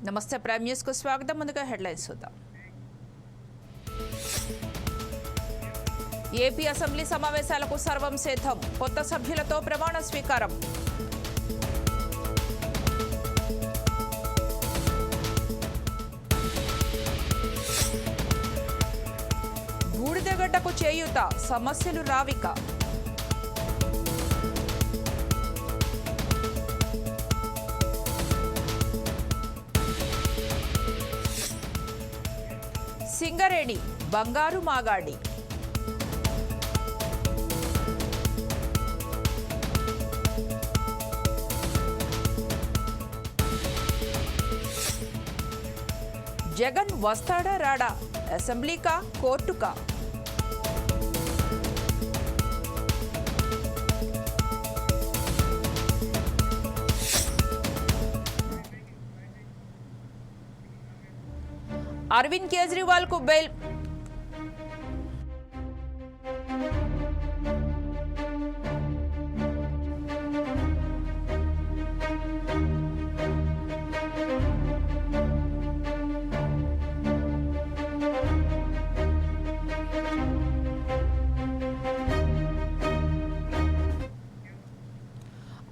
నమస్తే prime news కు స్వాగతం. ముందుగా హెడ్లైన్స్ చూద్దాం. ఏపీ అసెంబ్లీ సమావేశాలకు సర్వం సిద్ధం. కొత్త సభ్యులతో ప్రమాణ స్వీకారం. బూడిదగడ్డకు చేయూత, సమస్యలు రావిక. సింగరేణి బంగారు మాగాడి. జగన్ వస్తాడా రాడా? అసెంబ్లీకా కోర్టుకా? అరవింద్ కేజ్రీవాల్ కు బెయిల్.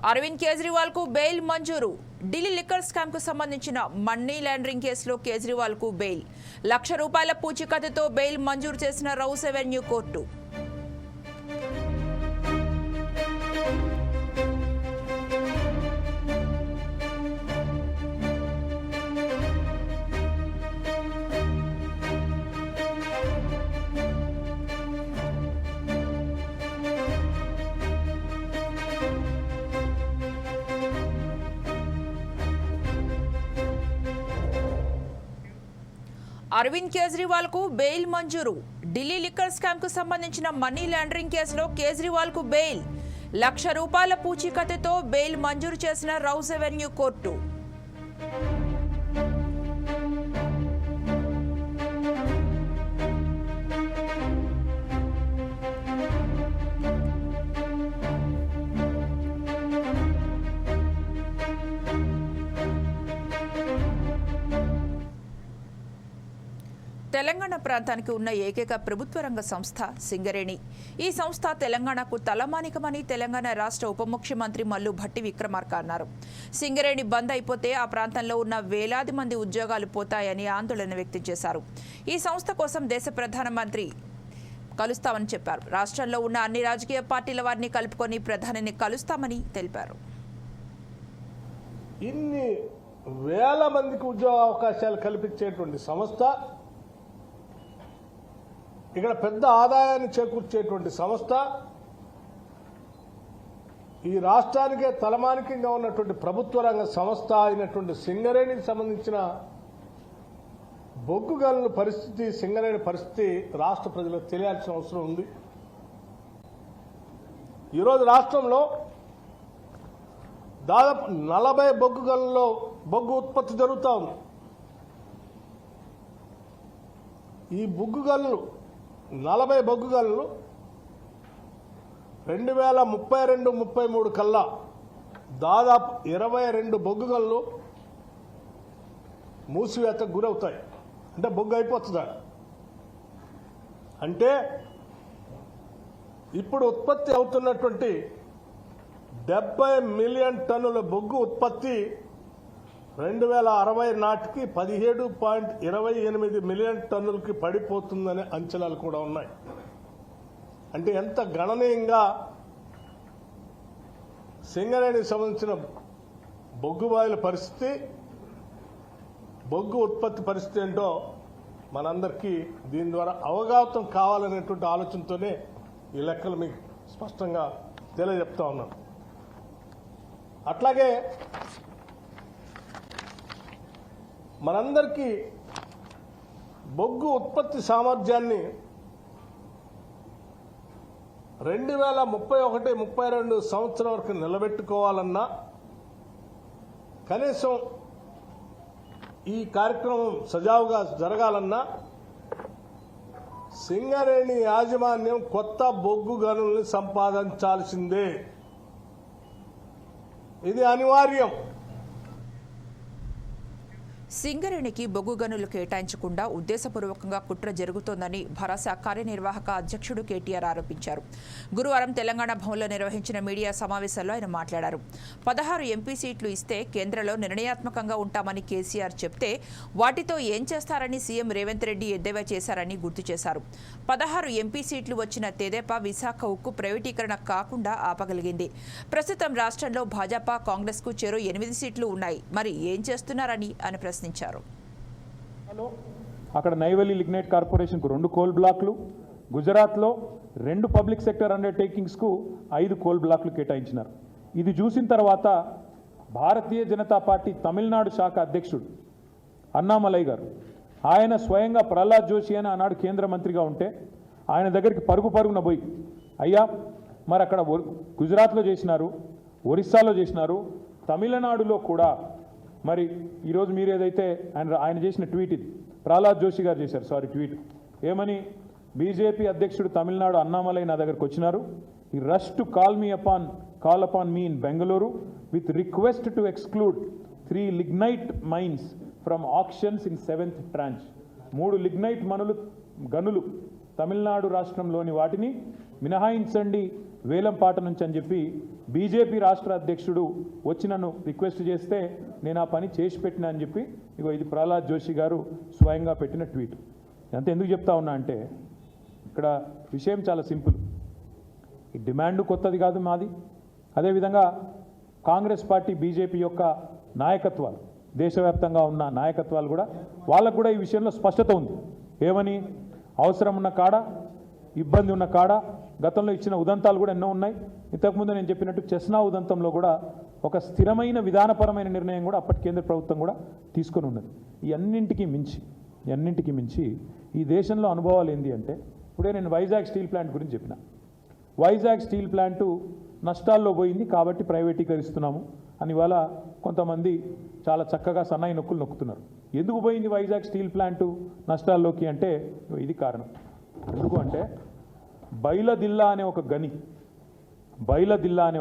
అరవింద్ కేజ్రీవాల్ కు బెయిల్ మంజూరు. ఢిల్లీ లిక్కర్ స్కామ్ కు సంబంధించిన మనీ లాండరింగ్ కేసులో కేజ్రీవాల్ కు బెయిల్. ₹1,00,000 పూచీకత్తుతో బెయిల్ మంజూరు చేసిన Rouse Avenue court. Arvind Kejriwal కు బెయిల్ మంజూరు. ఢిల్లీ లిక్కర్ స్కామ్ కు సంబంధించిన మనీ లాండరింగ్ కేసులో కేజ్రీవాల్ కు బెయిల్. ₹1,00,000 పూచీకత్తుతో బెయిల్ మంజూరు చేసిన రౌస్ అవెన్యూ కోర్టు. తెలంగాణ ప్రాంతానికి ఉన్న ఏకైక ప్రభుత్వ రంగ సంస్థ సింగరేణి. ఈ సంస్థ తెలంగాణకు తలమానికమని తెలంగాణ రాష్ట్ర ఉప ముఖ్యమంత్రి మల్లు భట్టి విక్రమార్క అన్నారు. సింగరేణి బంద్ అయిపోతే ఆ ప్రాంతంలో ఉన్న వేలాది మంది ఉద్యోగాలు పోతాయని ఆందోళన వ్యక్తం చేశారు. ఈ సంస్థ కోసం దేశ ప్రధానమంత్రి కలుస్తామని చెప్పారు. రాష్ట్రంలో ఉన్న అన్ని రాజకీయ పార్టీల వారిని కలుపుకొని ప్రధానిని కలుస్తామని తెలిపారు. ఇన్ని వేల మందికి ఉద్యోగ అవకాశాలు కల్పించేటువంటి సంస్థ, ఇక్కడ పెద్ద ఆదాయాన్ని చేకూర్చేటువంటి సంస్థ, ఈ రాష్ట్రానికే తలమానికంగా ఉన్నటువంటి ప్రభుత్వ రంగ సంస్థ అయినటువంటి సింగరేణికి సంబంధించిన బొగ్గు గనుల పరిస్థితి, సింగరేణి పరిస్థితి రాష్ట్ర ప్రజలకు తెలియాల్సిన అవసరం ఉంది. ఈరోజు రాష్ట్రంలో దాదాపు 40 బొగ్గు గనుల్లో బొగ్గు ఉత్పత్తి జరుగుతూ ఉంది. ఈ బొగ్గు గనులు 40 బొగ్గు గనులు 2032-33 కల్లా దాదాపు 22 బొగ్గు గనులు మూసివేతకు గురవుతాయి. అంటే బొగ్గు అయిపోతుందా? అంటే ఇప్పుడు ఉత్పత్తి అవుతున్నటువంటి 70 మిలియన్ టన్నుల బొగ్గు ఉత్పత్తి 2060 నాటికి 17.28 మిలియన్ టన్నులకి పడిపోతుందనే అంచనాలు కూడా ఉన్నాయి. అంటే ఎంత గణనీయంగా సింగరేణికి సంబంధించిన బొగ్గు బాయిల పరిస్థితి, బొగ్గు ఉత్పత్తి పరిస్థితి ఏంటో మనందరికీ దీని ద్వారా అవగాహన కావాలనేటువంటి ఆలోచనతోనే ఈ లెక్కలు మీకు స్పష్టంగా తెలియజెప్తా ఉన్నాను. అట్లాగే మనందరికీ బొగ్గు ఉత్పత్తి సామర్థ్యాన్ని 2031-32 సంవత్సరం వరకు నిలబెట్టుకోవాలన్నా, కనీసం ఈ కార్యక్రమం సజావుగా జరగాలన్నా సింగరేణి యాజమాన్యం కొత్త బొగ్గు గనుల్ని సంపాదించాల్సిందే. ఇది అనివార్యం. సింగరేణికి బొగ్గు గనులు కేటాయించకుండా ఉద్దేశపూర్వకంగా కుట్ర జరుగుతోందని భరోసా కార్యనిర్వాహక అధ్యక్షుడు కేటీఆర్ ఆరోపించారు. గురువారం తెలంగాణ భవన్లో నిర్వహించిన మీడియా సమావేశంలో ఆయన మాట్లాడారు. 16 ఎంపీ సీట్లు ఇస్తే కేంద్రంలో నిర్ణయాత్మకంగా ఉంటామని కేసీఆర్ చెప్తే వాటితో ఏం చేస్తారని సీఎం రేవంత్ రెడ్డి ఎద్దేవా చేశారని గుర్తు చేశారు. 16 ఎంపీ సీట్లు వచ్చిన తెదేపా విశాఖ ఉక్కు ప్రైవేటీకరణ కాకుండా ఆపగలిగింది. ప్రస్తుతం రాష్ట్రంలో భాజపా కాంగ్రెస్కు చెరో 8 సీట్లు ఉన్నాయి. మరి ఏం చేస్తున్నారని ఆయన ప్రశ్నించారు. అక్కడ నైవెలి లిగ్నైట్ కార్పొరేషన్కు 2 కోల్ బ్లాక్లు, గుజరాత్లో 2 పబ్లిక్ సెక్టర్ అండర్టేకింగ్స్కు 5 కోల్ బ్లాక్లు కేటాయించినారు. ఇది చూసిన తర్వాత భారతీయ జనతా పార్టీ తమిళనాడు శాఖ అధ్యక్షుడు అన్నామలై గారు, ఆయన స్వయంగా ప్రహ్లాద్ జోషి అని ఆనాడు కేంద్ర మంత్రిగా ఉంటే ఆయన దగ్గరికి పరుగున పోయి, అయ్యా మరి అక్కడ గుజరాత్లో చేసినారు, ఒరిస్సాలో చేసినారు, తమిళనాడులో కూడా మరి ఈరోజు మీరు ఏదైతే ఆయన చేసిన ట్వీట్, ఇది ప్రహ్లాద్ జోషి గారు చేశారు ట్వీట్ ఏమని, బీజేపీ అధ్యక్షుడు తమిళనాడు అన్నామలై నా దగ్గరకు వచ్చినారు. ఈ rush to call upon me in Bengaluru with request to exclude 3 lignite mines from auctions in 7th tranche. 3 lignite గనులు తమిళనాడు రాష్ట్రంలోని వాటిని మినహాయించండి వేలంపాట నుంచి అని చెప్పి బీజేపీ రాష్ట్ర అధ్యక్షుడు వచ్చి నన్ను రిక్వెస్ట్ చేస్తే నేను ఆ పని చేసి పెట్టినా అని చెప్పి ఇది ప్రహ్లాద్ జోషి గారు స్వయంగా పెట్టిన ట్వీట్. అంతే ఎందుకు చెప్తా ఉన్నా అంటే ఇక్కడ విషయం చాలా సింపుల్. ఈ డిమాండ్ కొత్తది కాదు మాది. అదేవిధంగా కాంగ్రెస్ పార్టీ బీజేపీ యొక్క నాయకత్వాలు, దేశవ్యాప్తంగా ఉన్న నాయకత్వాలు కూడా వాళ్ళకు కూడా ఈ విషయంలో స్పష్టత ఉంది. ఏమని, అవసరం ఉన్న కాడ, ఇబ్బంది ఉన్న కాడ గతంలో ఇచ్చిన ఉదంతాలు కూడా ఎన్నో ఉన్నాయి. ఇంతకుముందు నేను చెప్పినట్టు చెస్నా ఉదంతంలో కూడా ఒక స్థిరమైన విధానపరమైన నిర్ణయం కూడా అప్పటి కేంద్ర ప్రభుత్వం కూడా తీసుకొని ఉన్నది. ఈ అన్నింటికి మించి ఈ దేశంలో అనుభవాలు ఏంటి అంటే, ఇప్పుడే నేను వైజాగ్ స్టీల్ ప్లాంట్ గురించి చెప్పిన. వైజాగ్ స్టీల్ ప్లాంటు నష్టాల్లో పోయింది కాబట్టి ప్రైవేటీకరిస్తున్నాము అని ఇవాళ కొంతమంది చాలా చక్కగా సన్నాయి నొక్కులు నొక్కుతున్నారు. ఎందుకు పోయింది వైజాగ్ స్టీల్ ప్లాంటు నష్టాల్లోకి అంటే ఇది కారణం. ఎందుకు అంటే బైలదిల్లా అనే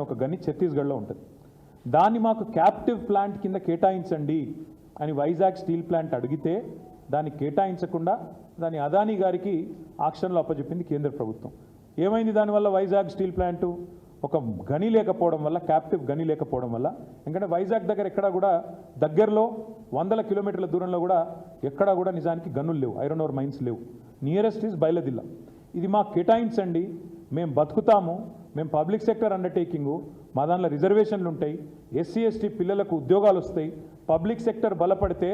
ఒక గని ఛత్తీస్గఢ్లో ఉంటుంది. దాన్ని మాకు క్యాప్టివ్ ప్లాంట్ కింద కేటాయించండి అని వైజాగ్ స్టీల్ ప్లాంట్ అడిగితే దాన్ని కేటాయించకుండా దాన్ని అదానీ గారికి ఆక్షన్లో అప్పచెప్పింది కేంద్ర ప్రభుత్వం. ఏమైంది దానివల్ల? వైజాగ్ స్టీల్ ప్లాంటు ఒక గని లేకపోవడం వల్ల, క్యాప్టివ్ గని లేకపోవడం వల్ల, ఎందుకంటే వైజాగ్ దగ్గర ఎక్కడా కూడా దగ్గరలో 100 కిలోమీటర్ల దూరంలో కూడా ఎక్కడా కూడా నిజానికి గనులు లేవు, ఐరన్ ఓర్ మైన్స్ లేవు. Nearest is Bailadila. ఇది మాకు కేటాయించండి, మేము బతుకుతాము, మేము పబ్లిక్ సెక్టర్ అండర్టేకింగు, మా దాంట్లో రిజర్వేషన్లు ఉంటాయి, ఎస్సీ ఎస్టీ పిల్లలకు ఉద్యోగాలు వస్తాయి, పబ్లిక్ సెక్టర్ బలపడితే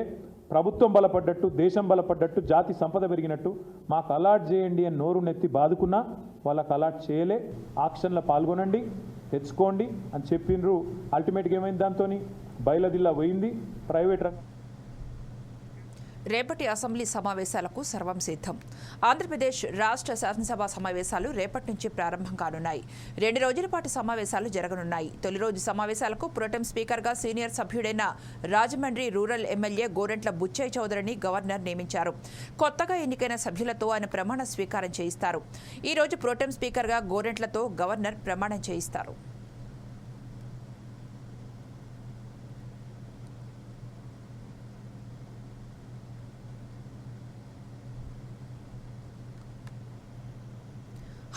ప్రభుత్వం బలపడ్డట్టు, దేశం బలపడ్డట్టు, జాతి సంపద పెరిగినట్టు మాకు అలాట్ చేయండి అని నోరు నెత్తి బాదుకున్నా వాళ్ళకు అలాట్ చేయలే. ఆక్షన్లో పాల్గొనండి, తెచ్చుకోండి అని చెప్పిండ్రు. అల్టిమేట్గా ఏమైంది? దాంతో బైలదిల్లా పోయింది, ప్రైవేట్ రంగం. రేపటి అసెంబ్లీ సమావేశాలకు సర్వం సిద్ధం. ఆంధ్రప్రదేశ్ రాష్ట్ర శాసనసభ సమావేశాలు రేపటి నుంచి ప్రారంభం కానున్నాయి. 2 రోజుల పాటు సమావేశాలు జరగనున్నాయి. తొలి రోజు సమావేశాలకు ప్రోటెం స్పీకర్గా సీనియర్ సభ్యుడైన రాజమండ్రి రూరల్ ఎమ్మెల్యే గోరంట్ల బుచ్చయ్య చౌదరిని గవర్నర్ నియమించారు. కొత్తగా ఎన్నికైన సభ్యులతో ఆయన ప్రమాణ స్వీకారం చేయిస్తారు. ఈ రోజు ప్రోటెం స్పీకర్గా గోరంట్లతో గవర్నర్ ప్రమాణం చేయిస్తారు.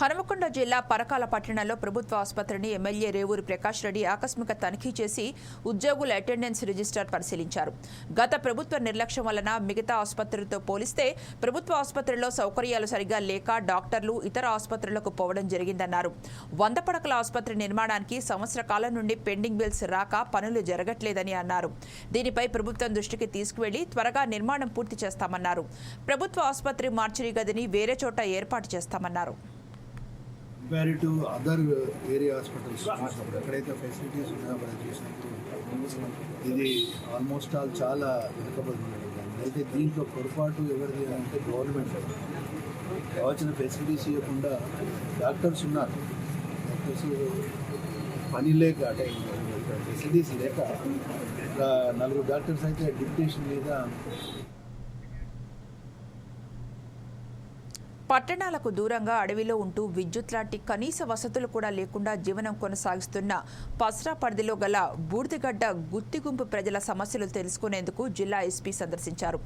హనుమకొండ జిల్లా పరకాల పట్టణంలో ప్రభుత్వ ఆసుపత్రిని ఎమ్మెల్యే రేవూరి ప్రకాష్ రెడ్డి ఆకస్మిక తనిఖీ చేసి ఉద్యోగుల అటెండెన్స్ రిజిస్టర్ పరిశీలించారు. గత ప్రభుత్వ నిర్లక్ష్యం వలన మిగతా ఆసుపత్రులతో పోలిస్తే ప్రభుత్వ ఆసుపత్రిలో సౌకర్యాలు సరిగా లేక డాక్టర్లు ఇతర ఆసుపత్రులకు పోవడం జరిగిందన్నారు. 100 పడకల ఆసుపత్రి నిర్మాణానికి సంవత్సర కాలం నుండి పెండింగ్ బిల్స్ రాక పనులు జరగట్లేదని అన్నారు. దీనిపై ప్రభుత్వం దృష్టికి తీసుకువెళ్లి త్వరగా నిర్మాణం పూర్తి చేస్తామన్నారు. ప్రభుత్వ ఆసుపత్రి మార్చిరీ గదిని వేరే చోట ఏర్పాటు చేస్తామన్నారు. Compare to other area hospitals చూసినప్పుడు ఎక్కడైతే ఫెసిలిటీస్ ఉన్నాయో మనం చూసినప్పుడు ఇది ఆల్మోస్ట్ ఆల్ చాలా వెనుకబడి ఉన్నది. అయితే దీంట్లో పొరపాటు ఎవరిది అంటే గవర్నమెంట్ కావాల్సిన ఫెసిలిటీస్ ఇవ్వకుండా డాక్టర్స్ ఉన్నారు, డాక్టర్స్ పని లేక అంటే ఫెసిలిటీస్ లేక 4 డాక్టర్స్ అయితే డిప్యుటేషన్ మీద పట్టణాలకు దూరంగా అడవిలో ఉంటూ విద్యుత్ లాంటి కనీస వసతులు కూడా లేకుండా జీవనం కొనసాగిస్తున్న పస్రా పరిధిలో గల బూర్దిగడ్డ గుత్తిగుంపు ప్రజల సమస్యలు తెలుసుకునేందుకు జిల్లా ఎస్పీ సందర్శించారు.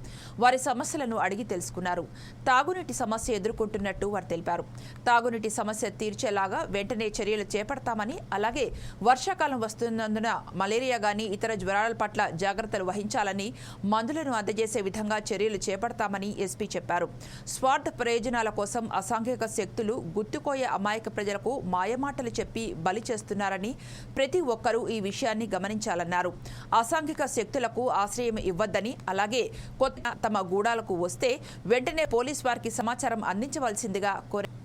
వారి సమస్యలను అడిగి తెలుసుకున్నారు. తాగునీటి సమస్య ఎదుర్కొంటున్నట్టు వారు తెలిపారు. తాగునీటి సమస్య తీర్చేలాగా వెంటనే చర్యలు చేపడతామని, అలాగే వర్షాకాలం వస్తున్నందున మలేరియా గానీ ఇతర జ్వరాల పట్ల జాగ్రత్తలు వహించాలని, మందులను అందజేసే విధంగా చర్యలు చేపడతామని ఎస్పీ చెప్పారు. స్వార్థ ప్రయోజనాల కోసం అసాంఘిక శక్తులు గుత్తుకోయ అమాయక ప్రజలకు మాయమాటలు చెప్పి బలి చేస్తున్నారని ప్రతి ఒక్కరూ ఈ విషయాన్ని గమనించాలన్నారు. అసాంఘిక శక్తులకు ఆశ్రయం ఇవ్వద్దని, అలాగే కొత్త తమ గూడాలకు వస్తే వెంటనే పోలీస్ వారికి సమాచారం అందించవలసిందిగా కోరారు.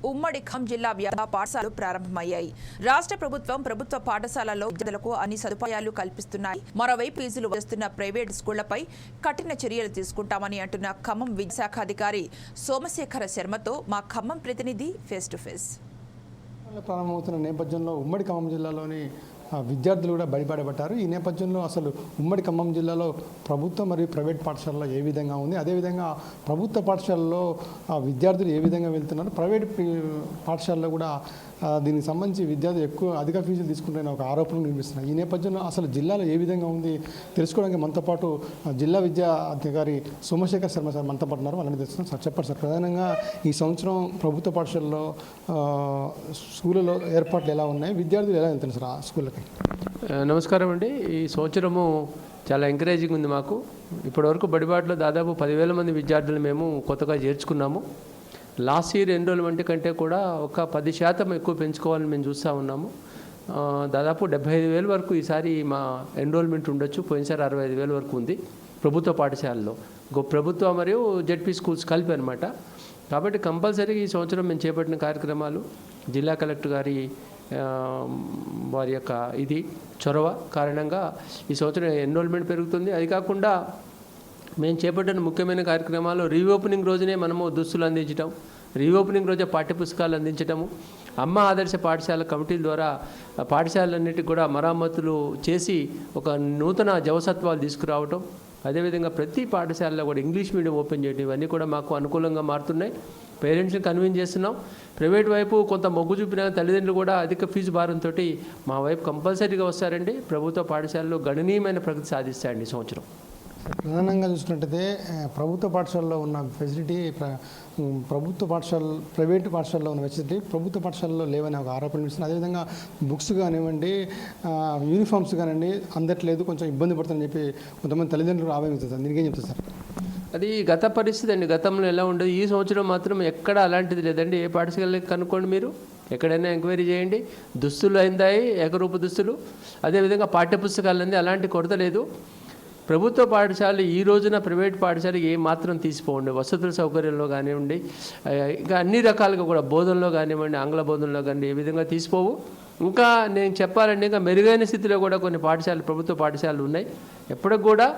ఉమ్మడి ఖమ్మం జిల్లా వ్యాపార పాఠశాలలు ప్రారంభమయ్యాయి. రాష్ట్ర ప్రభుత్వం ప్రభుత్వ పాఠశాలల్లో విద్యార్థులకు అన్ని సదుపాయాలు కల్పిస్తున్నాయి. మరోవైపు ఫీజులు వస్తున్న ప్రైవేట్ స్కూళ్లపై కఠిన చర్యలు తీసుకుంటామని అంటున్న ఖమ్మం విద్యాశాఖ అధికారి సోమశేఖర శర్మతో మా ఖమ్మం ప్రతినిధి ఫేస్ టు ఫేస్. ప్రారంభమవుతున్న నేపథ్యంలో ఉమ్మడి ఖమ్మం జిల్లాలోని విద్యార్థులు కూడా బడిపడబట్టారు. ఈ నేపథ్యంలో అసలు ఉమ్మడి ఖమ్మం జిల్లాలో ప్రభుత్వ మరియు ప్రైవేట్ పాఠశాలలో ఏ విధంగా ఉంది, అదేవిధంగా ప్రభుత్వ పాఠశాలలో విద్యార్థులు ఏ విధంగా వెళ్తున్నారు, ప్రైవేట్ పాఠశాలలో కూడా దీనికి సంబంధించి విద్యార్థులు ఎక్కువ అధిక ఫీజులు తీసుకుంటున్న ఒక ఆరోపణలు వినిపిస్తున్నాయి. ఈ నేపథ్యంలో అసలు జిల్లాలో ఏ విధంగా ఉంది తెలుసుకోవడానికి మనతో పాటు జిల్లా విద్యా అధికారి సోమశేఖర్ శర్మ సార్ మనతో పాటు ఉన్నారు. వాళ్ళని తెలుస్తున్నాం. సార్ చెప్పండి సార్, ప్రధానంగా ఈ సంవత్సరం ప్రభుత్వ పాఠశాలలో స్కూళ్ళలో ఏర్పాట్లు ఎలా ఉన్నాయి, విద్యార్థులు ఎలా వెళ్తున్నారు సార్ ఆ స్కూళ్ళకి? నమస్కారం అండి. ఈ సంవత్సరము చాలా ఎంకరేజింగ్ ఉంది మాకు. ఇప్పటివరకు బడిబాటలో దాదాపు 10,000 మంది విద్యార్థులు మేము కొత్తగా చేర్చుకున్నాము. లాస్ట్ ఇయర్ ఎన్రోల్మెంట్ కంటే కూడా ఒక 10% ఎక్కువ పెంచుకోవాలని మేము చూస్తూ ఉన్నాము. దాదాపు 75,000 వరకు ఈసారి మా ఎన్రోల్మెంట్ ఉండొచ్చు. పోయినసారి 65,000 వరకు ఉంది ప్రభుత్వ పాఠశాలలో, ప్రభుత్వ మరియు జెడ్పీ స్కూల్స్ కలిపి అనమాట. కాబట్టి కంపల్సరీగా ఈ సంవత్సరం మేము చేపట్టిన కార్యక్రమాలు జిల్లా కలెక్టర్ గారి వారి యొక్క చొరవ కారణంగా ఈ సంవత్సరం ఎన్రోల్మెంట్ పెరుగుతుంది. అది కాకుండా మేము చేపట్టిన ముఖ్యమైన కార్యక్రమాలు రీఓపెనింగ్ రోజునే మనము దుస్తులు అందించడం, రీఓపెనింగ్ రోజే పాఠ్యపుస్తకాలు అందించడము, అమ్మ ఆదర్శ పాఠశాల కమిటీల ద్వారా పాఠశాలన్నిటికి కూడా మరమ్మతులు చేసి ఒక నూతన జవసత్వాలు తీసుకురావటం, అదేవిధంగా ప్రతి పాఠశాలలో కూడా ఇంగ్లీష్ మీడియం ఓపెన్ చేయడం, ఇవన్నీ కూడా మాకు అనుకూలంగా మారుతున్నాయి. పేరెంట్స్ని కన్విన్స్ చేస్తున్నాం. ప్రైవేట్ వైపు కొంత మొగ్గు చూపిన తల్లిదండ్రులు కూడా అధిక ఫీజు భారంతో మా వైపు కంపల్సరీగా వస్తారండి. ప్రభుత్వ పాఠశాలలో గణనీయమైన ప్రగతి సాధిస్తాయండి ఈ సంవత్సరం. ప్రధానంగా చూసినట్టయితే ప్రభుత్వ పాఠశాలలో ఉన్న ఫెసిలిటీ ప్రభుత్వ పాఠశాల ప్రైవేట్ పాఠశాలలో ఉన్న ఫెసిలిటీ ప్రభుత్వ పాఠశాలలో లేవని ఒక ఆరోపణ ఇస్తుంది. అదేవిధంగా బుక్స్ కానివ్వండి, యూనిఫామ్స్ కానివ్వండి అందట్లేదు, కొంచెం ఇబ్బంది పడుతుందని చెప్పి కొంతమంది తల్లిదండ్రులు ఆవేదిస్తారు. దీనికి ఏం చెప్తారు సార్? అది గత పరిస్థితి అండి. గతంలో ఎలా ఉండదు, ఈ సంవత్సరం మాత్రం ఎక్కడ అలాంటిది లేదండి. ఏ పాఠశాలకి కనుక్కోండి, మీరు ఎక్కడైనా ఎంక్వైరీ చేయండి. దుస్తులు అయిందాయి, ఏకరూప దుస్తులు, అదేవిధంగా పాఠ్యపుస్తకాలు అంది, అలాంటి కొరత లేదు. ప్రభుత్వ పాఠశాలలు ఈ రోజున ప్రైవేట్ పాఠశాల ఏ మాత్రం తీసిపోండి, వసతుల సౌకర్యంలో కానివ్వండి, ఇంకా అన్ని రకాలుగా కూడా బోధనలో కానివ్వండి, ఆంగ్ల బోధనలో కానీ ఏ విధంగా తీసిపోవు. ఇంకా నేను చెప్పాలంటే ఇంకా మెరుగైన స్థితిలో కూడా కొన్ని పాఠశాలలు ప్రభుత్వ పాఠశాలలు ఉన్నాయి. ఎప్పటికి కూడా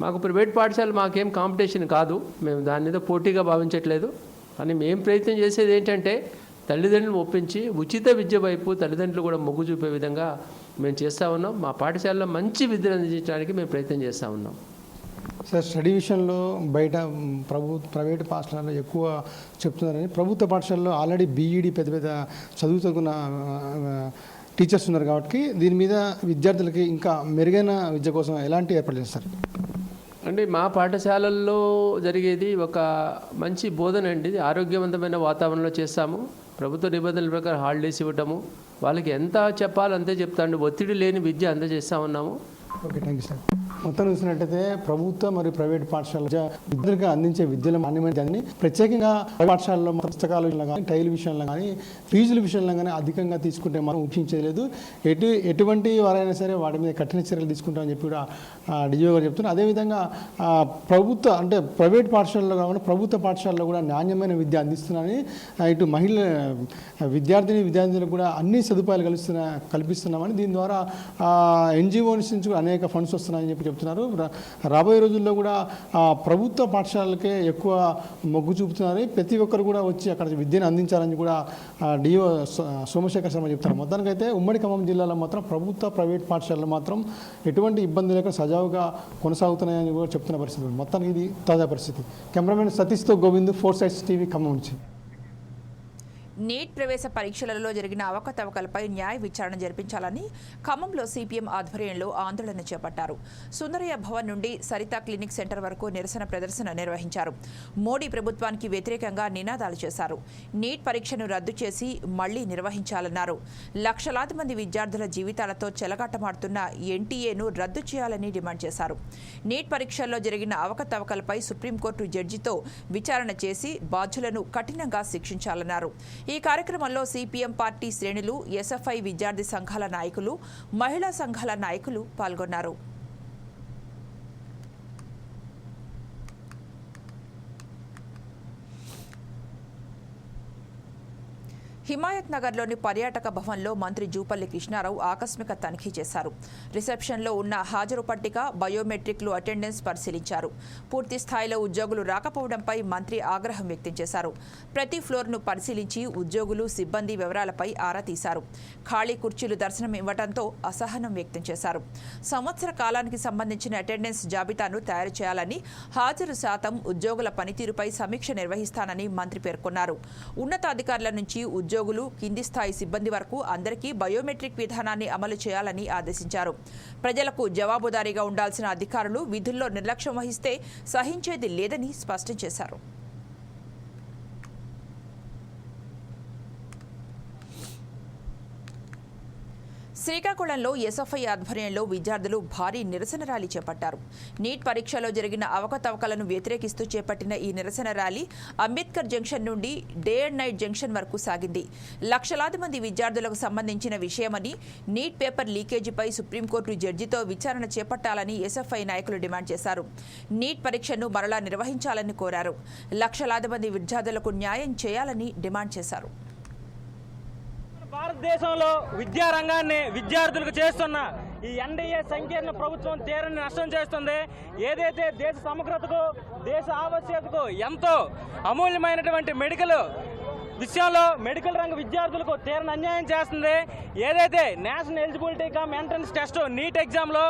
మాకు ప్రైవేట్ పాఠశాలలు మాకేం కాంపిటీషన్ కాదు, మేము దాని మీద పోటీగా భావించట్లేదు. కానీ మేము ప్రయత్నం చేసేది ఏంటంటే తల్లిదండ్రులు ఒప్పించి ఉచిత విద్య వైపు తల్లిదండ్రులు కూడా మొగ్గు చూపే విధంగా మేము చేస్తూ ఉన్నాం. మా పాఠశాలలో మంచి విద్యను అందించడానికి మేము ప్రయత్నం చేస్తూ ఉన్నాం. సార్, స్టడీ విషయంలో బయట ప్రైవేట్ పాఠశాలలో ఎక్కువ చెప్తున్నారని, ప్రభుత్వ పాఠశాలలో ఆల్రెడీ బీఈడీ పెద్ద పెద్ద చదువుతున్న టీచర్స్ ఉన్నారు కాబట్టి దీని మీద విద్యార్థులకి ఇంకా మెరుగైన విద్య కోసం ఎలాంటి ఏర్పాటు చేస్తారు? అంటే మా పాఠశాలల్లో జరిగేది ఒక మంచి బోధన అండి. ఆరోగ్యవంతమైన వాతావరణంలో చేస్తాము. ప్రభుత్వ నిబంధనల ప్రకారం హాలిడేస్ ఇవ్వటము, వాళ్ళకి ఎంత చెప్పాలో అంతే చెప్తాండి. ఒత్తిడి లేని విద్య అందజేస్తూ ఉన్నాము. Okay, thank you sir. మొత్తం చూసినట్టయితే ప్రభుత్వ మరియు ప్రైవేట్ పాఠశాల విద్యులుగా అందించే విద్యలో నాణ్యమైన ప్రత్యేకంగా పాఠశాలలో పుస్తకాల విషయంలో కానీ, టైల్ విషయంలో కానీ, ఫీజుల విషయంలో కానీ అధికంగా తీసుకుంటే మనం ఊహించలేదు. ఎటువంటి వారైనా సరే వాటి మీద కఠిన చర్యలు తీసుకుంటామని చెప్పి కూడా డిఓ గారు చెప్తున్నారు. అదేవిధంగా ప్రభుత్వ అంటే ప్రైవేట్ పాఠశాలలో కాకుండా ప్రభుత్వ పాఠశాలలో కూడా నాణ్యమైన విద్య అందిస్తున్నారని, ఇటు విద్యార్థులకు కూడా అన్ని సదుపాయాలు కల్పిస్తున్నామని, దీని ద్వారా ఎన్జిఓ నుంచి అనేక ఫండ్స్ వస్తున్నాయని చెప్పి చెప్తున్నారు. రాబోయే రోజుల్లో కూడా ప్రభుత్వ పాఠశాలలకే ఎక్కువ మొగ్గు చూపుతున్నారు. ప్రతి ఒక్కరు కూడా వచ్చి అక్కడ విద్యను అందించాలని కూడా డిఓ సోమశేఖర్ శర్మ చెప్తారు. మొత్తానికైతే ఉమ్మడి ఖమ్మం జిల్లాలో మాత్రం ప్రభుత్వ ప్రైవేట్ పాఠశాలలు మాత్రం ఎటువంటి ఇబ్బంది లేక సజావుగా కొనసాగుతున్నాయని కూడా చెప్తున్న పరిస్థితి. మొత్తానికి ఇది తాజా పరిస్థితి. కెమెరామెన్ సతీష్తో గోవింద్, 4 Sides TV ఖమ్మం నుంచి. నీట్ ప్రవేశ పరీక్షలలో జరిగిన అవకతవకలపై న్యాయ విచారణ జరిపించాలని ఖమ్మంలో సిపిఎం ఆధ్వర్యంలో ఆందోళన చేపట్టారు. సుందరయ్య భవన్ నుండి సరిత క్లినిక్ సెంటర్ వరకు నిరసన ప్రదర్శన నిర్వహించారు. మోడీ ప్రభుత్వానికి వ్యతిరేకంగా నినాదాలు చేశారు. నీట్ పరీక్షను రద్దు చేసి మళ్లీ నిర్వహించాలన్నారు. లక్షలాది మంది విద్యార్థుల జీవితాలతో చెలగాటమాడుతున్న ఎన్టీఏను రద్దు చేయాలని డిమాండ్ చేశారు. నీట్ పరీక్షల్లో జరిగిన అవకతవకలపై సుప్రీంకోర్టు జడ్జితో విచారణ చేసి బాధ్యులను కఠినంగా శిక్షించాలన్నారు. ఈ కార్యక్రమంలో సిపిఎం పార్టీ శ్రేణులు, ఎస్ఎఫ్ఐ విద్యార్థి సంఘాల నాయకులు, మహిళా సంఘాల నాయకులు పాల్గొన్నారు. హిమాయత్ నగర్లోని పర్యాటక భవన్లో మంత్రి జూపల్లి కృష్ణారావు ఆకస్మిక తనిఖీ చేశారు. రిసెప్షన్లో ఉన్న హాజరు పట్టిక, బయోమెట్రిక్లు, అటెండెన్స్ పరిశీలించారు. పూర్తి స్థాయిలో ఉద్యోగులు రాకపోవడంపై మంత్రి ఆగ్రహం వ్యక్తం చేశారు. ప్రతి ఫ్లోర్ను పరిశీలించి ఉద్యోగులు, సిబ్బంది వివరాలపై ఆరా తీశారు. ఖాళీ కుర్చీలు దర్శనం ఇవ్వడంతో అసహనం వ్యక్తం చేశారు. సంవత్సర కాలానికి సంబంధించిన అటెండెన్స్ జాబితాను తయారు చేయాలని, హాజరు శాతం, ఉద్యోగుల పనితీరుపై సమీక్ష నిర్వహిస్తానని మంత్రి పేర్కొన్నారు. ఉన్నతాధికారుల నుంచి ఉద్యోగులు, కింది స్థాయి సిబ్బంది వరకు అందరికీ బయోమెట్రిక్ విధానాన్ని అమలు చేయాలని ఆదేశించారు. ప్రజలకు జవాబుదారీగా ఉండాల్సిన అధికారులు విధుల్లో నిర్లక్ష్యం వహిస్తే సహించేది లేదని స్పష్టం చేశారు. శ్రీకాకుళంలో ఎస్ఎఫ్ఐ ఆధ్వర్యంలో విద్యార్థులు భారీ నిరసన ర్యాలీ చేపట్టారు. నీట్ పరీక్షలో జరిగిన అవకతవకలను వ్యతిరేకిస్తూ చేపట్టిన ఈ నిరసన ర్యాలీ అంబేద్కర్ జంక్షన్ నుండి డే అండ్ నైట్ జంక్షన్ వరకు సాగింది. లక్షలాది మంది విద్యార్థులకు సంబంధించిన విషయమని, నీట్ పేపర్ లీకేజీపై సుప్రీంకోర్టు జడ్జితో విచారణ చేపట్టాలని ఎస్ఎఫ్ఐ నాయకులు డిమాండ్ చేశారు. నీట్ పరీక్షను మరలా నిర్వహించాలని కోరారు. లక్షలాది మంది విద్యార్థులకు న్యాయం చేయాలని డిమాండ్ చేశారు. భారతదేశంలో విద్యారంగాన్ని విద్యార్థులకు చేస్తున్న ఈ ఎన్డీఏ సంకీర్ణ ప్రభుత్వం తీరని నష్టం చేస్తుంది. ఏదైతే దేశ సమగ్రతకు, దేశ ఆవశ్యకతకు ఎంతో అమూల్యమైనటువంటి మెడికల్ విషయంలో మెడికల్ రంగ విద్యార్థులకు తీరని అన్యాయం చేస్తుంది. ఏదైతే national eligibility cum entrance test neat ఎగ్జామ్లో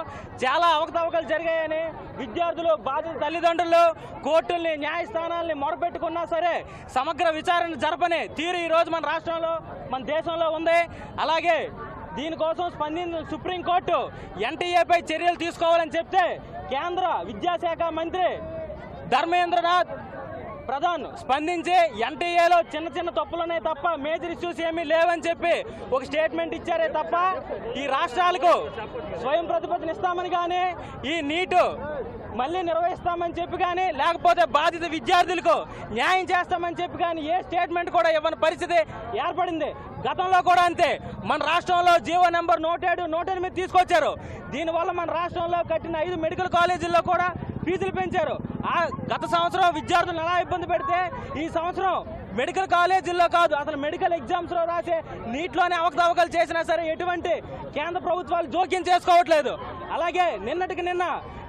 చాలా అవకతవకలు జరిగాయని విద్యార్థులు, బాధిత తల్లిదండ్రులు కోర్టుల్ని, న్యాయస్థానాల్ని మొరపెట్టుకున్నా సరే సమగ్ర విచారణ జరపని తీరు ఈరోజు మన రాష్ట్రంలో, మన దేశంలో ఉంది. అలాగే దీనికోసం స్పందించిన సుప్రీంకోర్టు ఎన్టీఏపై చర్యలు తీసుకోవాలని చెప్తే కేంద్ర విద్యాశాఖ మంత్రి ధర్మేంద్రనాథ్ ప్రధాన్ స్పందించి ఎన్టీఏలో చిన్న చిన్న తప్పులున్నాయి తప్ప మేజర్ ఇష్యూస్ ఏమీ లేవని చెప్పి ఒక స్టేట్మెంట్ ఇచ్చారే తప్ప ఈ రాష్ట్రాలకు స్వయం ప్రతిపత్తినిస్తామని కానీ, ఈ నీటు మళ్ళీ నిర్వహిస్తామని చెప్పి కానీ, లేకపోతే బాధిత విద్యార్థులకు న్యాయం చేస్తామని చెప్పి కానీ ఏ స్టేట్మెంట్ కూడా ఇవ్వని పరిస్థితి ఏర్పడింది. గతంలో కూడా అంతే. మన రాష్ట్రంలో జీవో నెంబర్ 107 తీసుకొచ్చారు. దీనివల్ల మన రాష్ట్రంలో కట్టిన 5 మెడికల్ కాలేజీల్లో కూడా ఫీజులు పెంచారు. గత సంవత్సరం విద్యార్థులు ఎలా ఇబ్బంది పెడితే ఈ సంవత్సరం మెడికల్ కాలేజీల్లో కాదు, అసలు మెడికల్ ఎగ్జామ్స్లో రాసే నీట్లోనే అవకతవకలు చేసినా సరే ఎటువంటి కేంద్ర ప్రభుత్వాలు జోక్యం చేసుకోవట్లేదు. అలాగే నిన్నటికి నిన్న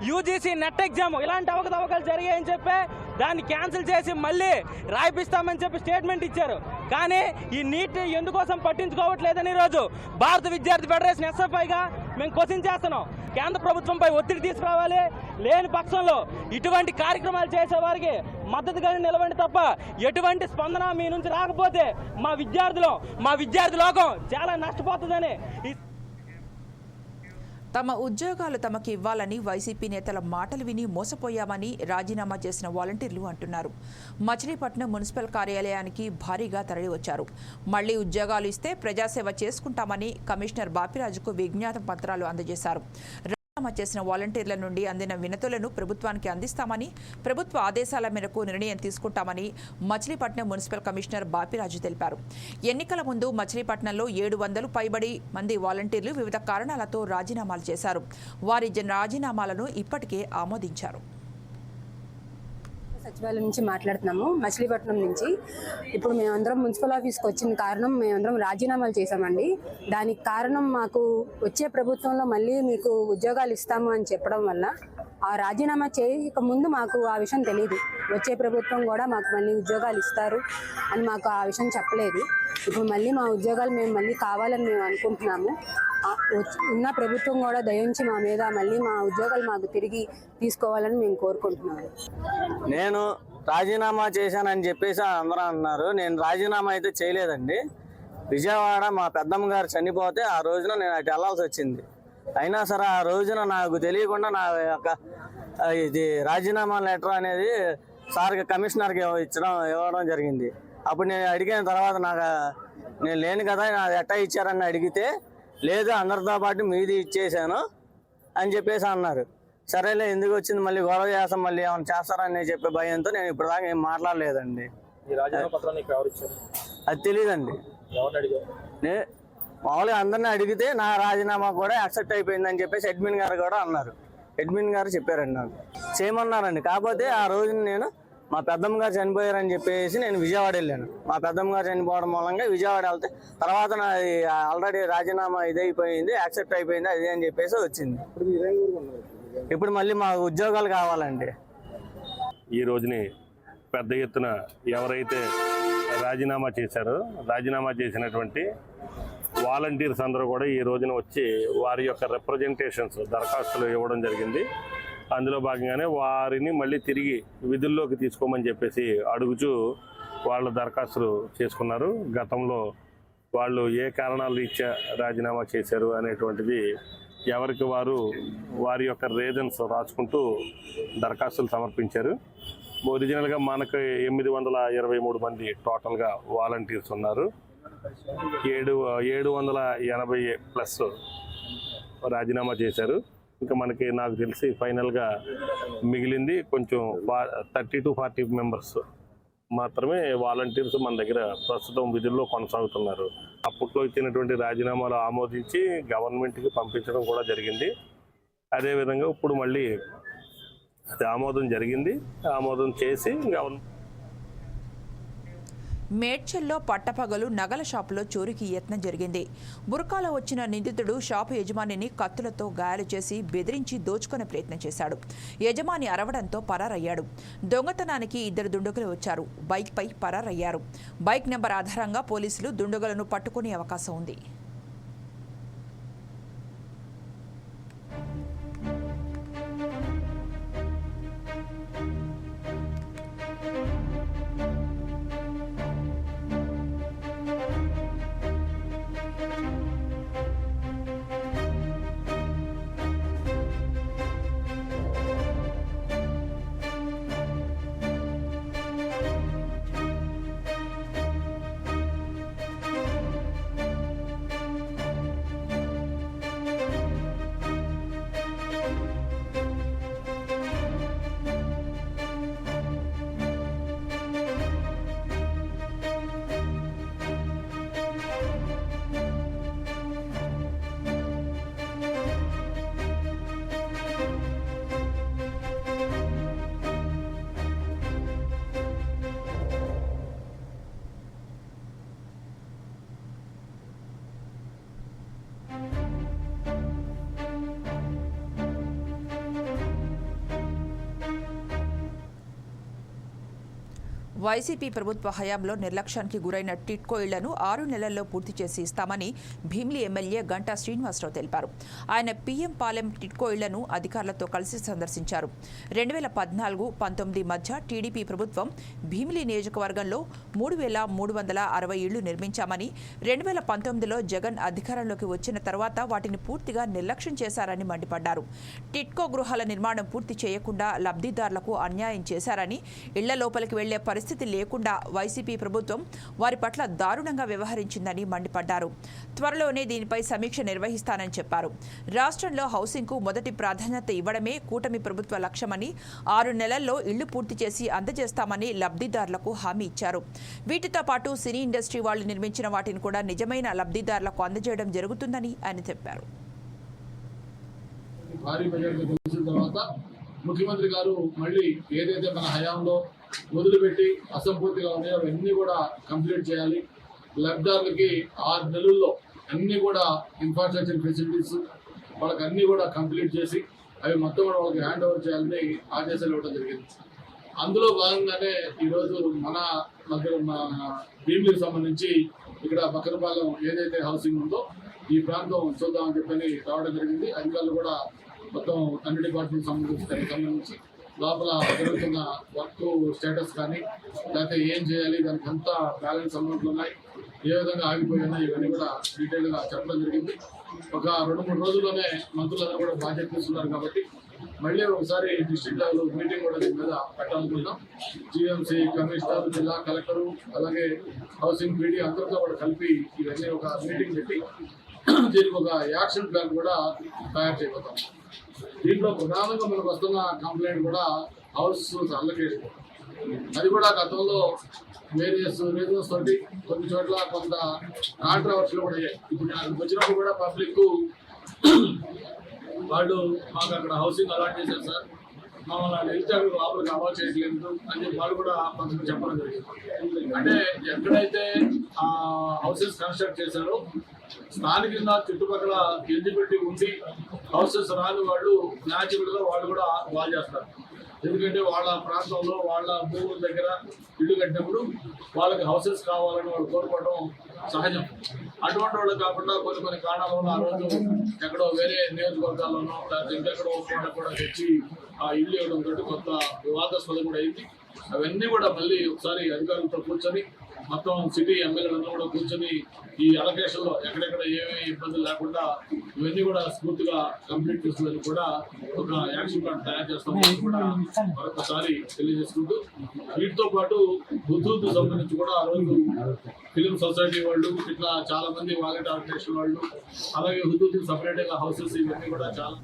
యూజీసీ నెట్ ఎగ్జామ్ ఇలాంటి అవకతవకలు జరిగాయని చెప్పి దాన్ని క్యాన్సిల్ చేసి మళ్ళీ రాయిపిస్తామని చెప్పి స్టేట్మెంట్ ఇచ్చారు. కానీ ఈ నీట్ ఎందుకోసం పట్టించుకోవట్లేదని ఈరోజు భారత విద్యార్థి ఫెడరేషన్ ఎస్ఎఫ్ఐగా మేము క్వశ్చన్ చేస్తున్నాం. కేంద్ర ప్రభుత్వంపై ఒత్తిడి తీసుకురావాలి. లేని పక్షంలో ఇటువంటి కార్యక్రమాలు చేసే వారికి మద్దతుగా నిలవండి తప్ప ఎటువంటి స్పందన మీ నుంచి రాకపోతే మా విద్యార్థి లోకం చాలా నష్టపోతుందని. తమ ఉద్యోగాలు తమకు ఇవ్వాలని వైసీపీ నేతల మాటలు విని మోసపోయామని రాజీనామా చేసిన వాలంటీర్లు అంటున్నారు. మచిలీపట్నం మున్సిపల్ కార్యాలయానికి భారీగా తరలివచ్చారు. మళ్లీ ఉద్యోగాలు ఇస్తే ప్రజాసేవ చేసుకుంటామని కమిషనర్ బాపిరాజుకు విజ్ఞాపన పత్రాలు అందజేశారు. రాజీనామా చేసిన వాలంటీర్ల నుండి అందిన వినతులను ప్రభుత్వానికి అందిస్తామని, ప్రభుత్వ ఆదేశాల మేరకు నిర్ణయం తీసుకుంటామని మచిలీపట్నం మున్సిపల్ కమిషనర్ బాపిరాజు తెలిపారు. ఎన్నికల ముందు మచిలీపట్నంలో 700 పైబడి మంది వాలంటీర్లు వివిధ కారణాలతో రాజీనామాలు చేశారు. వారి రాజీనామాలను ఇప్పటికే ఆమోదించారు. సచివాలయం నుంచి మాట్లాడుతున్నాము, మచిలీపట్నం నుంచి. ఇప్పుడు మేమందరం మున్సిపల్ ఆఫీస్కి వచ్చిన కారణం మేమందరం రాజీనామాలు చేశామండి. దానికి కారణం మాకు వచ్చే ప్రభుత్వంలో మళ్ళీ మీకు ఉద్యోగాలు ఇస్తాము అని చెప్పడం వల్ల ఆ రాజీనామా చేయక ముందు మాకు ఆ విషయం తెలియదు. వచ్చే ప్రభుత్వం కూడా మాకు మళ్ళీ ఉద్యోగాలు ఇస్తారు అని మాకు ఆ విషయం చెప్పలేదు. ఇప్పుడు మళ్ళీ మా ఉద్యోగాలు మేము మళ్ళీ కావాలని మేము అనుకుంటున్నాము. ఉన్న ప్రభుత్వం కూడా దయించి మా మీద మళ్ళీ మా ఉద్యోగాలు మాకు తిరిగి తీసుకోవాలని మేము కోరుకుంటున్నాము. నేను రాజీనామా చేశానని చెప్పేసి అందరూ అన్నారు. నేను రాజీనామా అయితే చేయలేదండి. విజయవాడ మా పెద్దమ్మ గారు చనిపోతే ఆ రోజున నేను అటు వెళ్ళాల్సి వచ్చింది. అయినా సరే ఆ రోజున నాకు తెలియకుండా నా యొక్క ఇది రాజీనామా లెటర్ అనేది సార్కి కమిషనర్కి ఇవ్వడం జరిగింది. అప్పుడు నేను అడిగిన తర్వాత నేను లేను కదా, నాకు ఎట్టా ఇచ్చారని అడిగితే లేదు అందరితో పాటు మీది ఇచ్చేసాను అని చెప్పేసి అన్నారు. సరేలే ఎందుకు వచ్చింది మళ్ళీ గొడవ చేస్తాం మళ్ళీ ఏమైనా చేస్తారని చెప్పే భయంతో నేను ఇప్పటిదాకా ఏం మాట్లాడలేదండి. అది తెలియదండి. మామూలుగా అందరినీ అడిగితే నా రాజీనామా కూడా యాక్సెప్ట్ అయిపోయిందని చెప్పేసి అడ్మిన్ గారు కూడా అన్నారు. అడ్మిన్ గారు చెప్పారండి నాకు చేయమన్నారండి. కాకపోతే ఆ రోజు నేను మా పెద్దమ్మ గారు చనిపోయారని చెప్పేసి నేను విజయవాడ వెళ్ళాను. మా పెద్దమ్మ గారు చనిపోవడం మూలంగా విజయవాడ వెళ్తే తర్వాత నాది ఆల్రెడీ రాజీనామా ఇదైపోయింది, యాక్సెప్ట్ అయిపోయింది అది అని చెప్పేసి వచ్చింది. ఇప్పుడు మళ్ళీ మా ఉద్యోగాలు కావాలండి. ఈ రోజుని పెద్ద ఎత్తున ఎవరైతే రాజీనామా చేశారో రాజీనామా చేసినటువంటి వాలంటీర్స్ అందరూ కూడా ఈ రోజున వచ్చి వారి యొక్క రిప్రజెంటేషన్స్ దరఖాస్తులు ఇవ్వడం జరిగింది. అందులో భాగంగానే వారిని మళ్ళీ తిరిగి విధుల్లోకి తీసుకోమని చెప్పేసి అడుగుచూ వాళ్ళు దరఖాస్తులు చేసుకున్నారు. గతంలో వాళ్ళు ఏ కారణాలు రీత్యా రాజీనామా చేశారు అనేటువంటిది ఎవరికి వారి యొక్క రీజన్స్ రాసుకుంటూ దరఖాస్తులు సమర్పించారు. ఒరిజినల్గా మనకు 823 మంది టోటల్గా వాలంటీర్స్ ఉన్నారు. 780+ రాజీనామా చేశారు. ఇంకా నాకు తెలిసి ఫైనల్గా మిగిలింది కొంచెం 30 to 40 మెంబర్స్ మాత్రమే వాలంటీర్స్ మన దగ్గర ప్రస్తుతం విధుల్లో కొనసాగుతున్నారు. అప్పట్లో ఇచ్చినటువంటి రాజీనామాలు ఆమోదించి గవర్నమెంట్కి పంపించడం కూడా జరిగింది. అదేవిధంగా ఇప్పుడు మళ్ళీ అది ఆమోదం జరిగింది. ఆమోదం చేసి గవర్నమెంట్ మేడ్చల్లో పట్టపగలు నగల షాపులో చోరీకి యత్నం జరిగింది. బుర్కాలో వచ్చిన నిందితుడు షాపు యజమానిని కత్తులతో గాయాలు చేసి బెదిరించి దోచుకునే ప్రయత్నం చేశాడు. యజమాని అరవడంతో పరారయ్యాడు. దొంగతనానికి 2 దుండగులు వచ్చారు. బైక్పై పరారయ్యారు. బైక్ నెంబర్ ఆధారంగా పోలీసులు దుండగులను పట్టుకునే అవకాశం ఉంది. వైసీపీ ప్రభుత్వ హయాంలో నిర్లక్ష్యానికి గురైన టిట్కో ఇళ్లను 6 నెలల్లో పూర్తి చేసి ఇస్తామని భీమిలి ఎమ్మెల్యే గంటా శ్రీనివాసరావు తెలిపారు. ఆయన పీఎం పాలెం టిట్కో ఇళ్లను అధికారులతో కలిసి సందర్శించారు. 2014-19 మధ్య టీడీపీ ప్రభుత్వం భీమిలి నియోజకవర్గంలో 3,360 ఇళ్లు నిర్మించామని, 2019లో జగన్ అధికారంలోకి వచ్చిన తర్వాత వాటిని పూర్తిగా నిర్లక్ష్యం చేశారని మండిపడ్డారు. టిట్కో గృహాల నిర్మాణం పూర్తి చేయకుండా లబ్ధిదారులకు అన్యాయం చేశారని, ఇళ్ల లోపలికి వెళ్లే పరిస్థితి లేకుండా వైసీపీ ప్రభుత్వం వారి పట్ల దారుణంగా వ్యవహరించిందని మండిపడ్డారు. త్వరలోనే దీనిపై సమీక్ష నిర్వహిస్తానని చెప్పారు. రాష్ట్రంలో హౌసింగ్కు మొదటి ప్రాధాన్యత ఇవ్వడమే కూటమి ప్రభుత్వ లక్ష్యమని, 6 నెలల్లో ఇళ్లు పూర్తి చేసి అందజేస్తామని లబ్ధిదారులకు హామీ ఇచ్చారు. వీటితో పాటు సినీ ఇండస్ట్రీ వాళ్లు నిర్మించిన వాటిని కూడా నిజమైన లబ్ధిదారులకు అందజేయడం జరుగుతుందని ఆయన చెప్పారు. ముఖ్యమంత్రి గారు మళ్ళీ ఏదైతే మన హయాంలో మొదలుపెట్టి అసంపూర్తిగా ఉన్నాయో అవన్నీ కూడా కంప్లీట్ చేయాలి. లబ్ధిదారులకి 6 నెలల్లో అన్నీ కూడా ఇన్ఫ్రాస్ట్రక్చర్ ఫెసిలిటీస్ వాళ్ళకి అన్నీ కూడా కంప్లీట్ చేసి అవి మొత్తం కూడా వాళ్ళకి హ్యాండ్ ఓవర్ చేయాలని ఆదేశాలు ఇవ్వడం జరిగింది. అందులో భాగంగానే ఈరోజు మన భీమిలికి సంబంధించి ఇక్కడ బక్కరపాలెం ఏదైతే హౌసింగ్ ఉందో ఈ ప్రాంతం చూద్దామని చెప్పని రావడం జరిగింది. అధికారులు కూడా మొత్తం అన్ని డిపార్ట్మెంట్ సంబంధించి లోపల జరుగుతున్న వర్క్ స్టేటస్ కానీ లేకపోతే ఏం చేయాలి, దానికి అంతా బ్యాలెన్స్ అమౌంట్లు ఉన్నాయి, ఏ విధంగా ఆగిపోయినా ఇవన్నీ కూడా డీటెయిల్గా చెప్పడం జరిగింది. ఒక 2-3 రోజుల్లోనే మంత్రులందరూ కూడా బాధ్యత తీసుకున్నారు కాబట్టి మళ్ళీ ఒకసారి డిస్ట్రిక్ట్ లెవెల్ మీటింగ్ కూడా దీని మీద పెట్టాలనుకుంటాం. జీఎంసీ, కమిషనర్, జిల్లా కలెక్టరు, అలాగే హౌసింగ్ పీడీ అందరితో కూడా కలిపి ఇవన్నీ ఒక మీటింగ్ పెట్టి దీనికి ఒక యాక్షన్ ప్లాన్ కూడా తయారు చేయబోతాం. దీంట్లో ప్రధానంగా మనకు వస్తున్న కంప్లైంట్ కూడా హౌస్ అలొకేషన్. అది కూడా గతంలో వేరియస్ రీజన్స్ తోటి కొన్ని చోట్ల కొంత కాంట్రవర్సీలు కూడా అయ్యాయి. ఇప్పుడు నాకు వచ్చినప్పుడు కూడా పబ్లిక్ వాళ్ళు మాకు అక్కడ హౌసింగ్ అలాట్ చేశారు సార్, మమ్మల్ని వెళ్తాడు లోపలికి అవాయిడ్ చేయట్లేదు అని చెప్పి వాళ్ళు కూడా కొంచెం చెప్పడం జరిగింది. అంటే ఎక్కడైతే ఆ హౌసెస్ కన్స్ట్రక్ట్ చేశారో స్థానికంగా చుట్టుపక్కల ఎలిజిబిలిటీ ఉండి హౌసెస్ రాని వాళ్ళు న్యాచురల్గా వాళ్ళు కూడా వాళ్ళు చేస్తారు. ఎందుకంటే వాళ్ళ ప్రాంతంలో వాళ్ళ భూముల దగ్గర ఇల్లు కట్టినప్పుడు వాళ్ళకి హౌసెస్ కావాలని వాళ్ళు కోరుకోవడం సహజం. అటువంటి వాళ్ళు కాకుండా కొన్ని కారణాల వల్ల ఆ రోజు ఎక్కడో వేరే నియోజకవర్గాల్లోనో లేకపోతే ఇంకెక్కడో వాళ్ళకి కూడా తెచ్చి ఆ ఇల్లు ఇవ్వడం తోటి కొంత వివాదాస్పదం కూడా అయింది. అవన్నీ కూడా మళ్ళీ ఒకసారి అధికారులతో కూర్చొని మొత్తం సిటీ ఎమ్మెల్యేలందరూ కూడా కూర్చొని ఈ అలొకేషన్లో ఎక్కడెక్కడ ఏమేమి ఇబ్బందులు లేకుండా ఇవన్నీ కూడా స్ఫూర్తిగా కంప్లీట్ చేస్తున్నది కూడా ఒక యాక్షన్ ప్లాన్ తయారు చేస్తామని కూడా మరొకసారి తెలియజేసుకుంటూ, వీటితో పాటు హుదూద్ సంబంధించి కూడా ఆ రోజు ఫిలిం సొసైటీ వాళ్ళు ఇట్లా చాలా మంది వాలంటీర్ ఆర్గనైజేషన్ వాళ్ళు అలాగే హుదూద్ సపరేట్గా హౌసెస్ ఇవన్నీ కూడా చాలా.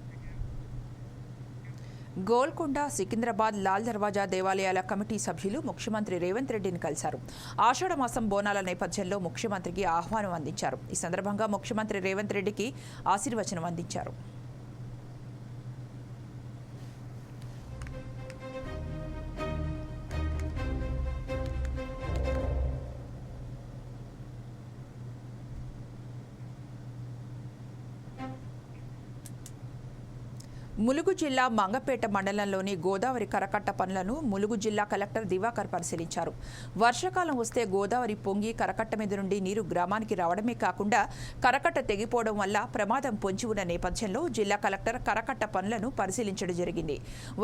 గోల్కొండ, సికింద్రాబాద్, లాల్ దర్వాజా దేవాలయాల కమిటీ సభ్యులు ముఖ్యమంత్రి రేవంత్ రెడ్డిని కలిశారు. ఆషాఢమాసం బోనాల నేపథ్యంలో ముఖ్యమంత్రికి ఆహ్వానం అందించారు. ఈ సందర్భంగా ముఖ్యమంత్రి రేవంత్ రెడ్డికి ఆశీర్వచనం అందించారు. ములుగు జిల్లా మంగపేట మండలంలోని గోదావరి కరకట్ట పనులను ములుగు జిల్లా కలెక్టర్ దివాకర్ పరిశీలించారు. వర్షాకాలం వస్తే గోదావరి పొంగి కరకట్ట మీద నుండి నీరు గ్రామానికి రావడమే కాకుండా కరకట్ట తెగిపోవడం వల్ల ప్రమాదం పొంచి ఉన్న నేపథ్యంలో జిల్లా కలెక్టర్ కరకట్ట పనులను పరిశీలించడం జరిగింది.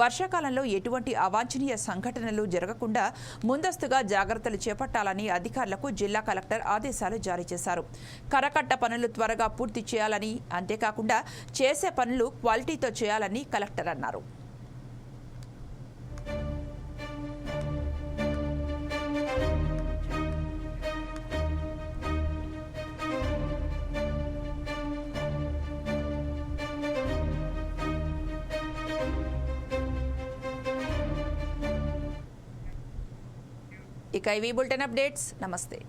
వర్షాకాలంలో ఎటువంటి అవాంఛనీయ సంఘటనలు జరగకుండా ముందస్తుగా జాగ్రత్తలు చేపట్టాలని అధికారులకు జిల్లా కలెక్టర్ ఆదేశాలు జారీ చేశారు. కరకట్ట పనులు త్వరగా పూర్తి చేయాలని, అంతేకాకుండా చేసే పనులు క్వాలిటీతో చేయాలని కలెక్టర్ అన్నారు. ఇక ఇవి బులెటిన్ అప్డేట్స్. నమస్తే.